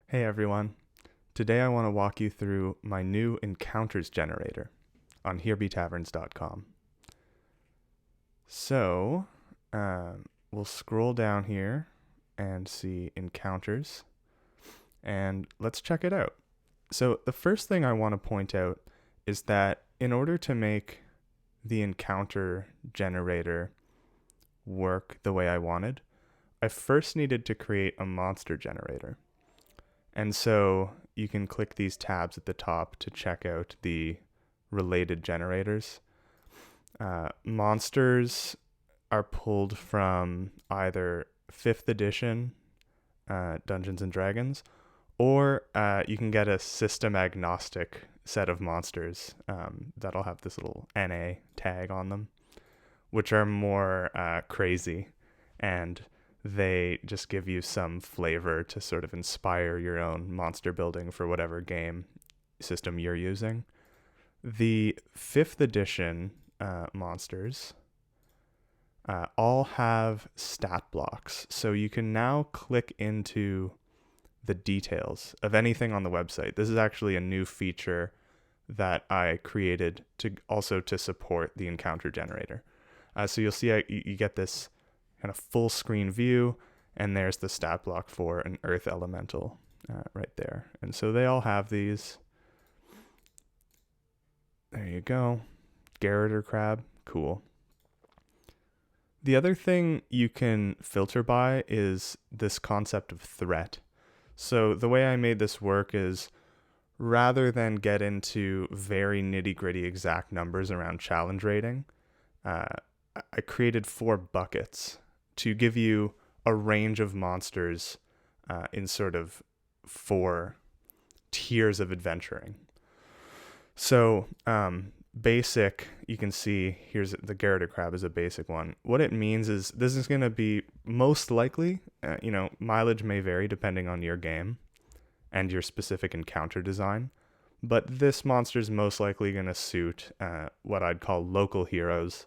Hey everyone, today I want to walk you through my new encounters generator on herebetaverns.com. So, we'll scroll down here and see encounters, and let's check it out. So, the first thing I want to point out is that in order to make the encounter generator work the way I wanted, I first needed to create a monster generator. And so you can click these tabs at the top to check out the related generators. Monsters are pulled from either 5th edition Dungeons and Dragons, or you can get a system agnostic set of monsters that'll have this little NA tag on them, which are more crazy, and they just give you some flavor to sort of inspire your own monster building for whatever game system you're using. The 5th edition monsters all have stat blocks, so you can now click into the details of anything on the website. This is actually a new feature that I created to support the encounter generator. So you'll see you get this kind of full screen view, and there's the stat block for an earth elemental right there. And so they all have these. There you go. Garroter crab, cool. The other thing you can filter by is this concept of threat. So the way I made this work is, rather than get into very nitty-gritty exact numbers around challenge rating, I created 4 buckets to give you a range of monsters in sort of 4 tiers of adventuring. So basic, you can see here's the Garroter crab is a basic one. What it means is this is going to be most likely, mileage may vary depending on your game and your specific encounter design, but this monster is most likely going to suit what I'd call local heroes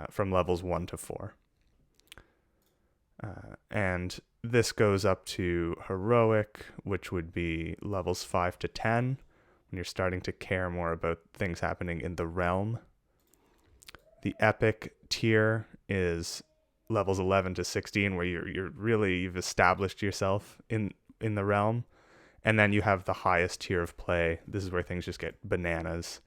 from levels 1 to 4. And this goes up to heroic, which would be levels 5 to 10, when you're starting to care more about things happening in the realm. The epic tier is levels 11 to 16, where you've established yourself in the realm. And then you have the highest tier of play. This is where things just get bananas.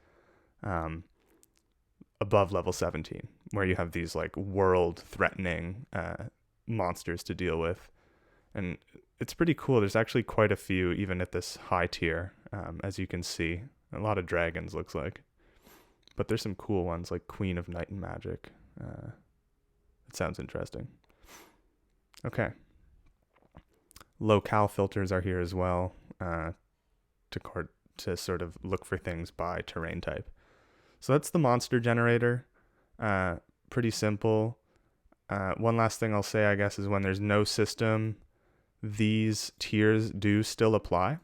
Above level 17, where you have these like world-threatening monsters to deal with. And it's pretty cool. There's actually quite a few even at this high tier, as you can see. A lot of dragons, looks like. But there's some cool ones like Queen of Night and Magic. It sounds interesting. Okay. Locale filters are here as well, to sort of look for things by terrain type. So that's the monster generator. Pretty simple. One last thing I'll say, I guess, is when there's no system, these tiers do still apply.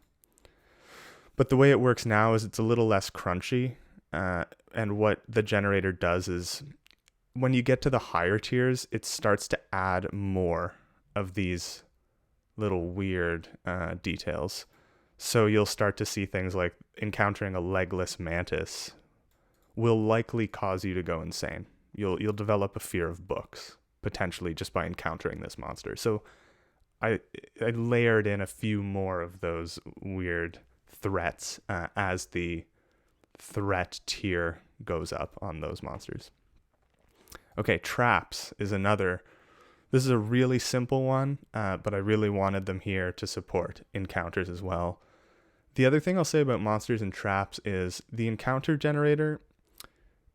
But the way it works now is it's a little less crunchy. And what the generator does is when you get to the higher tiers, it starts to add more of these little weird details. So you'll start to see things like encountering a legless mantis will likely cause you to go insane. You'll develop a fear of books, potentially just by encountering this monster. So I layered in a few more of those weird threats as the threat tier goes up on those monsters. Okay, traps is another. This is a really simple one, but I really wanted them here to support encounters as well. The other thing I'll say about monsters and traps is the encounter generator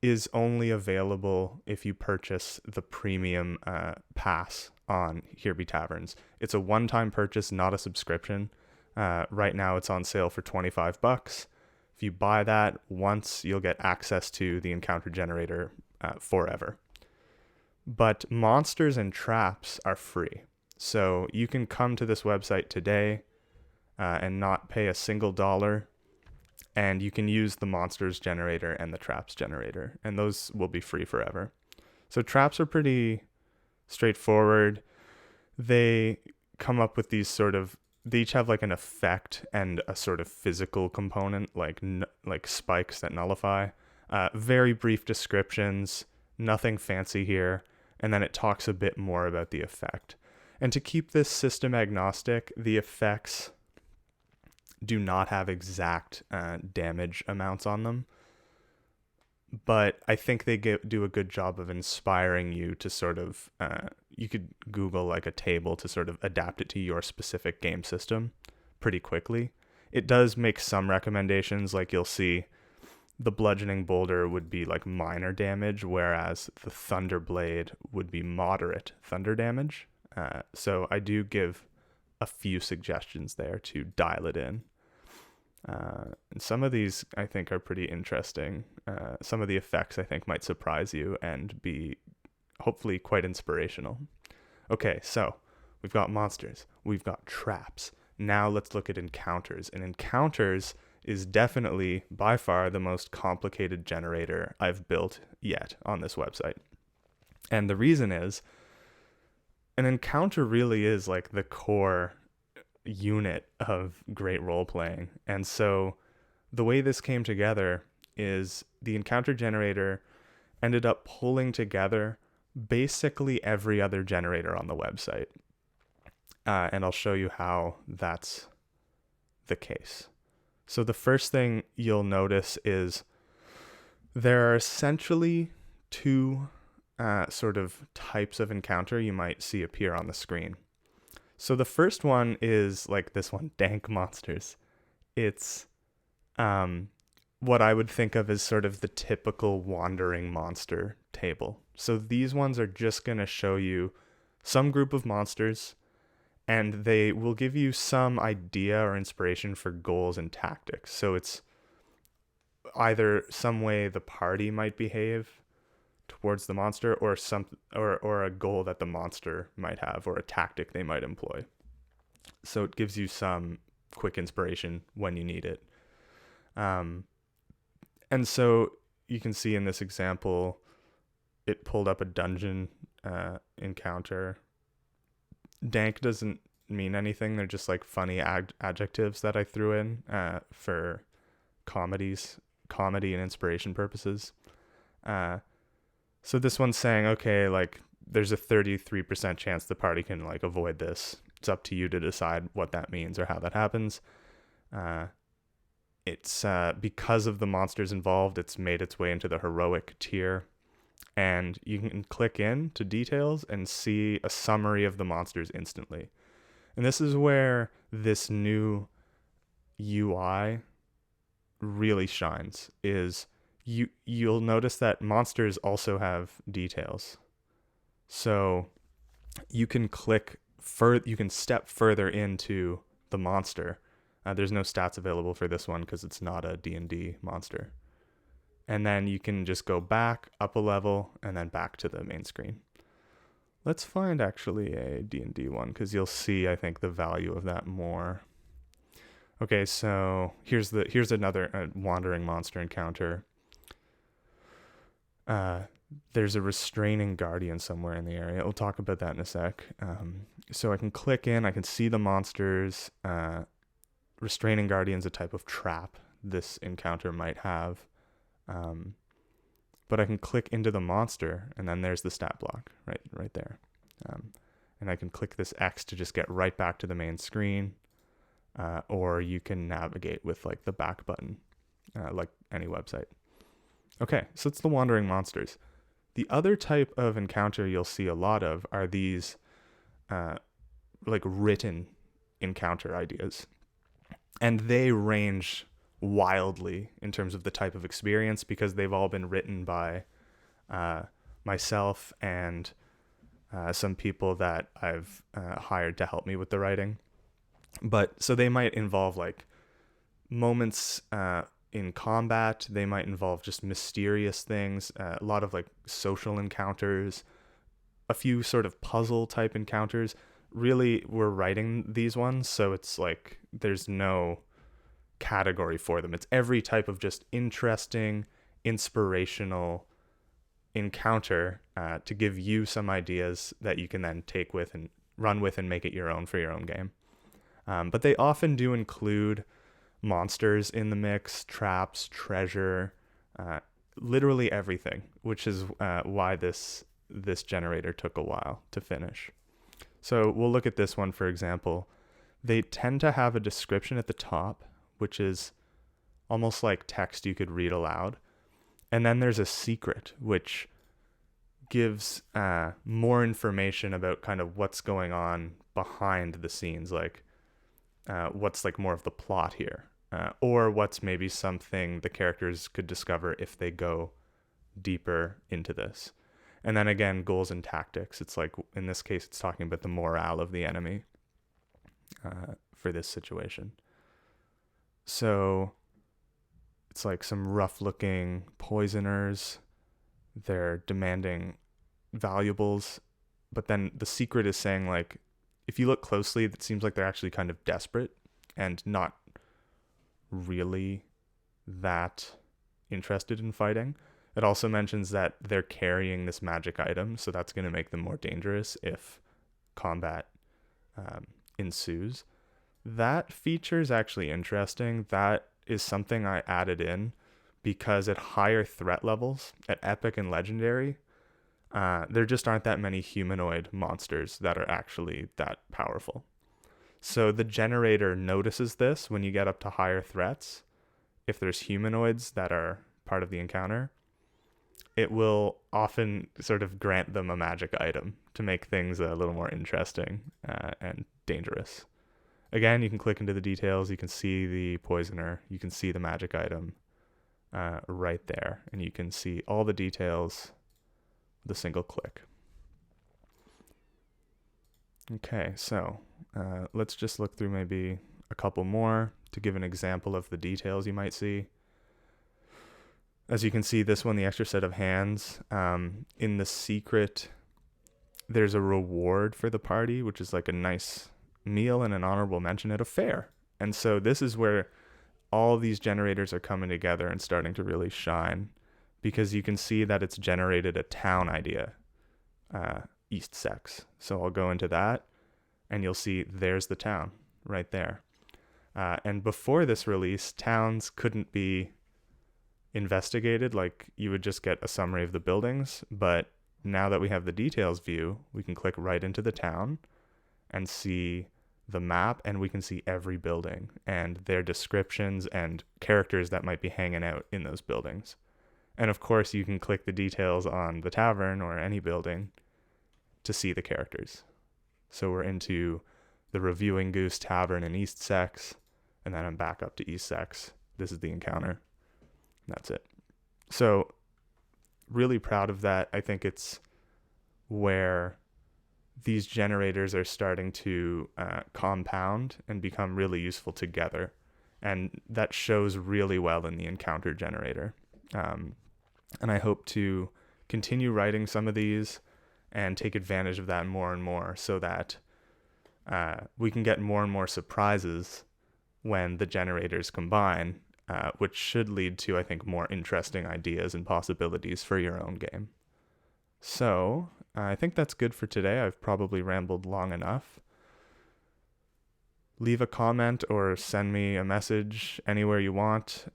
is only available if you purchase the premium pass on Here Be Taverns. It's a one-time purchase, not a subscription. Right now it's on sale for $25. If you buy that once, you'll get access to the encounter generator forever. But monsters and traps are free. So you can come to this website today and not pay a single dollar, and you can use the monsters generator and the traps generator, and those will be free forever. So traps are pretty straightforward. They come up with these sort of they each have like an effect and a sort of physical component, like spikes that nullify. Very brief descriptions, nothing fancy here, and then it talks a bit more about the effect. And to keep this system agnostic, the effects do not have exact damage amounts on them, but I think they do a good job of inspiring you to sort of, you could Google like a table to sort of adapt it to your specific game system pretty quickly. It does make some recommendations, like you'll see the bludgeoning boulder would be like minor damage, whereas the thunder blade would be moderate thunder damage. So I do give a few suggestions there to dial it in. And some of these I think are pretty interesting. Some of the effects I think might surprise you and be hopefully quite inspirational. Okay, so we've got monsters, we've got traps. Now let's look at encounters. And encounters is definitely by far the most complicated generator I've built yet on this website. And the reason is, an encounter really is like the core unit of great role playing. And so the way this came together is the encounter generator ended up pulling together basically every other generator on the website. And I'll show you how that's the case. So the first thing you'll notice is there are essentially two sort of types of encounter you might see appear on the screen. So the first one is like this one, dank monsters. It's what I would think of as sort of the typical wandering monster table. So these ones are just going to show you some group of monsters, and they will give you some idea or inspiration for goals and tactics. So it's either some way the party might behave towards the monster, or or a goal that the monster might have, or a tactic they might employ. So it gives you some quick inspiration when you need it. And so you can see in this example, it pulled up a dungeon encounter. Dank doesn't mean anything. They're just like funny adjectives that I threw in for comedy and inspiration purposes. So this one's saying, okay, like there's a 33% chance the party can like avoid this. It's up to you to decide what that means or how that happens. It's because of the monsters involved, it's made its way into the heroic tier. And you can click in to details and see a summary of the monsters instantly. And this is where this new UI really shines, is you'll notice that monsters also have details. So you can you can step further into the monster. There's no stats available for this one because it's not a D&D monster. And then you can just go back, up a level, and then back to the main screen. Let's find actually a D&D one, because you'll see, I think, the value of that more. Okay, so here's another wandering monster encounter. There's a restraining guardian somewhere in the area. We'll talk about that in a sec. So I can click in, I can see the monsters. Restraining guardian's a type of trap this encounter might have. But I can click into the monster, and then there's the stat block right there. And I can click this X to just get right back to the main screen, or you can navigate with like the back button, like any website. Okay, so it's the wandering monsters. The other type of encounter you'll see a lot of are these like written encounter ideas, and they range wildly in terms of the type of experience, because they've all been written by myself and some people that I've hired to help me with the writing. But so they might involve like moments in combat. They might involve just mysterious things, a lot of like social encounters, a few sort of puzzle type encounters. Really, we're writing these ones, so it's like there's no category for them. It's every type of just interesting, inspirational encounter to give you some ideas that you can then take with and run with and make it your own for your own game. But they often do include monsters in the mix, traps, treasure, literally everything, which is why this generator took a while to finish. So we'll look at this one, for example. They tend to have a description at the top, which is almost like text you could read aloud. And then there's a secret, which gives more information about kind of what's going on behind the scenes, like what's like more of the plot here, or what's maybe something the characters could discover if they go deeper into this. And then again, goals and tactics. It's like, in this case, it's talking about the morale of the enemy for this situation. So it's like some rough looking poisoners. They're demanding valuables. But then the secret is saying, like, if you look closely, it seems like they're actually kind of desperate and not really that interested in fighting. It also mentions that they're carrying this magic item, so that's going to make them more dangerous if combat ensues. That feature is actually interesting. That is something I added in because at higher threat levels, at epic and legendary, there just aren't that many humanoid monsters that are actually that powerful. So the generator notices this when you get up to higher threats. If there's humanoids that are part of the encounter, it will often sort of grant them a magic item to make things a little more interesting and dangerous. Again, you can click into the details. You can see the poisoner. You can see the magic item right there. And you can see all the details with a single click. Okay, so let's just look through maybe a couple more to give an example of the details you might see. As you can see, this one, the extra set of hands, in the secret, there's a reward for the party, which is like a nice meal and an honorable mention at a fair. And so this is where all these generators are coming together and starting to really shine, because you can see that it's generated a town idea, East Sex. So I'll go into that and you'll see there's the town right there. And before this release, towns couldn't be investigated. Like, you would just get a summary of the buildings. But now that we have the details view, we can click right into the town and see the map, and we can see every building and their descriptions and characters that might be hanging out in those buildings. And of course, you can click the details on the tavern or any building to see the characters. So we're into the Reviewing Goose Tavern in East Sex, and then I'm back up to East Sex. This is the encounter. That's it. So really proud of that. I think it's where these generators are starting to compound and become really useful together. And that shows really well in the encounter generator. And I hope to continue writing some of these and take advantage of that more and more, so that we can get more and more surprises when the generators combine, which should lead to, I think, more interesting ideas and possibilities for your own game. So I think that's good for today. I've probably rambled long enough. Leave a comment or send me a message anywhere you want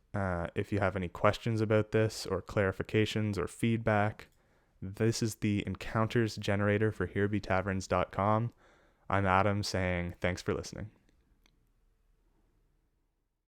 if you have any questions about this or clarifications or feedback. This is the encounters generator for HereBeTaverns.com. I'm Adam saying thanks for listening.